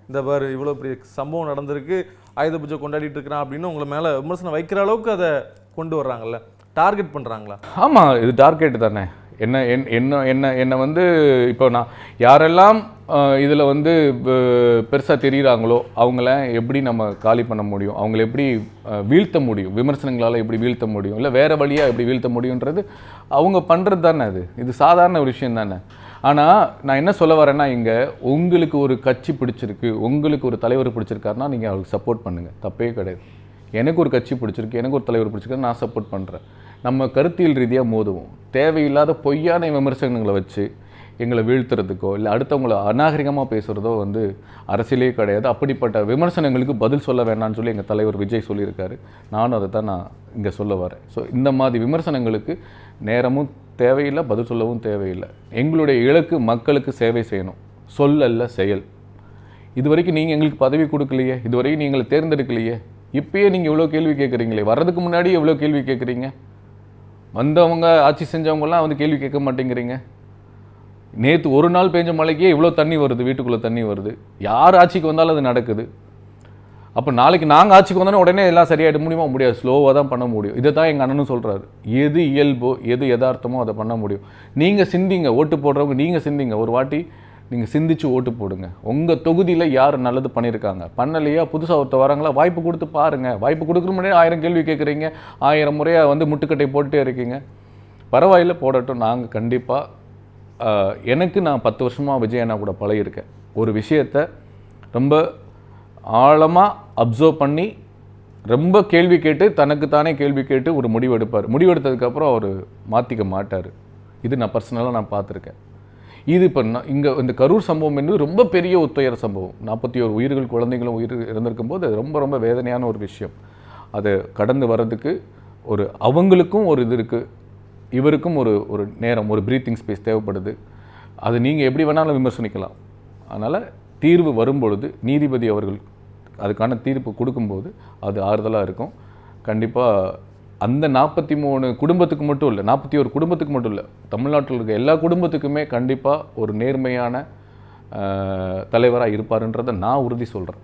இந்த பாரு இவ்வளோ பெரிய சம்பவம் நடந்திருக்கு, ஆயுத பூஜை கொண்டாடிட்டு இருக்கிறான் அப்படின்னு உங்களை மேலே விமர்சனம் வைக்கிற அளவுக்கு அதை கொண்டு வர்றாங்கல்ல, டார்கெட் பண்ணுறாங்களா? ஆமாம், இது டார்கெட் தானே. என்ன என்ன என்ன என்னை வந்து இப்போ நான் யாரெல்லாம் இதில் வந்து பெருசாக தெரியுறாங்களோ அவங்கள எப்படி நம்ம காலி பண்ண முடியும், அவங்கள எப்படி வீழ்த்த முடியும், விமர்சனங்களால் எப்படி வீழ்த்த முடியும், இல்லை வேறு வழியாக எப்படி வீழ்த்த முடியுன்றது அவங்க பண்ணுறது தானே. இது சாதாரண ஒரு விஷயம் தானே. ஆனால் நான் என்ன சொல்ல வரேன்னா, இங்கே உங்களுக்கு ஒரு கட்சி பிடிச்சிருக்கு, உங்களுக்கு ஒரு தலைவர் பிடிச்சிருக்காருன்னா நீங்கள் அவருக்கு சப்போர்ட் பண்ணுங்கள், தப்பே கிடையாது. எனக்கு ஒரு கட்சி பிடிச்சிருக்கு, எனக்கு ஒரு தலைவர் பிடிச்சிருக்கு, நான் சப்போர்ட் பண்ணுறேன். நம்ம கருத்தியல் ரீதியாக மோதுவோம். தேவையில்லாத பொய்யான விமர்சனங்களை வச்சு எங்களை வீழ்த்துறதுக்கோ இல்லை அடுத்தவங்களை அநாகரிகமாக பேசுகிறதோ வந்து அரசியலே கிடையாது. அப்படிப்பட்ட விமர்சனங்களுக்கு பதில் சொல்ல வேண்டாம்னு சொல்லி எங்கள் தலைவர் விஜய் சொல்லியிருக்காரு. நானும் அதை தான் நான் இங்கே சொல்ல வரேன். ஸோ இந்த மாதிரி விமர்சனங்களுக்கு நேரமும் தேவையில்லை, பதில் சொல்லவும் தேவையில்லை. எங்களுடைய இலக்கு மக்களுக்கு சேவை செய்யணும், சொல்லல்ல செயல். இது வரைக்கும் நீங்கள் எங்களுக்கு பதவி கொடுக்கலையே, இது வரைக்கும் நீங்களை தேர்ந்தெடுக்கலையே, இப்பயே நீங்கள் இவ்வளோ கேள்வி கேட்குறீங்களே, வர்றதுக்கு முன்னாடி எவ்வளோ கேள்வி கேட்குறீங்க, வந்தவங்க ஆட்சி செஞ்சவங்கலாம் வந்து கேள்வி கேட்க மாட்டேங்கிறீங்க. நேற்று ஒரு நாள் பெஞ்ச மழைக்கே இவ்வளோ தண்ணி வருது, வீட்டுக்குள்ளே தண்ணி வருது. யார் ஆட்சிக்கு வந்தாலும் அது நடக்குது. அப்போ நாளைக்கு நாங்கள் ஆட்சிக்கு வந்தோன்னே உடனே எல்லாம் சரியாயிட முடியுமா? முடியாது, ஸ்லோவாக தான் பண்ண முடியும். இதை தான் எங்கள் அண்ணனும் சொல்கிறாரு. எது இயல்போ எது யதார்த்தமோ அதை பண்ண முடியும். நீங்கள் சிந்திங்க, ஓட்டு போடுறவங்க நீங்கள் சிந்திங்க, ஒரு வாட்டி நீங்கள் சிந்திச்சு ஓட்டு போடுங்க. உங்கள் தொகுதியில் யார் நல்லது பண்ணியிருக்காங்க, பண்ணலையா, புதுசாக ஒருத்தர் வராங்களா, வாய்ப்பு கொடுத்து பாருங்கள். வாய்ப்பு கொடுக்குற முன்னாடி 1000 கேள்வி கேட்குறீங்க, 1000 முறையாக வந்து முட்டுக்கட்டை போட்டுட்டே இருக்கீங்க. பரவாயில்ல, போடட்டும். நாங்கள் கண்டிப்பாக நான் 10 வருஷமாக விஜய் அண்ணா கூட பழகியிருக்கேன். ஒரு விஷயத்தை ரொம்ப ஆழமாக அப்சர்வ் பண்ணி ரொம்ப கேள்வி கேட்டு தனக்குத்தானே கேள்வி கேட்டு ஒரு முடிவு எடுப்பார். முடிவெடுத்ததுக்கப்புறம் அவர் மாற்றிக்க மாட்டார். இது நான் பர்சனலாக நான் பார்த்துருக்கேன். இது இப்போ இங்கே இந்த கரூர் சம்பவம் என்பது ரொம்ப பெரிய ஒத்துயர சம்பவம். 41 உயிர்கள், குழந்தைகளும் உயிர் இறந்திருக்கும் போது ரொம்ப ரொம்ப வேதனையான ஒரு விஷயம். அதை கடந்து வர்றதுக்கு ஒரு அவங்களுக்கும் ஒரு இது இருக்குது, இவருக்கும் ஒரு நேரம், ஒரு ப்ரீத்திங் ஸ்பேஸ் தேவைப்படுது. அது நீங்கள் எப்படி வேணாலும் விமர்சனிக்கலாம். அதனால் தீர்வு வரும்பொழுது நீதிபதி அவர்கள் அதுக்கான தீர்ப்பு கொடுக்கும்போது அது ஆறுதலாக இருக்கும். கண்டிப்பாக அந்த 43 குடும்பத்துக்கு மட்டும் இல்லை, 41 குடும்பத்துக்கு மட்டும் இல்லை, தமிழ்நாட்டில் இருக்க எல்லா குடும்பத்துக்குமே கண்டிப்பாக ஒரு நேர்மையான தலைவராக இருப்பாருன்றதை நான் உறுதி சொல்கிறேன்.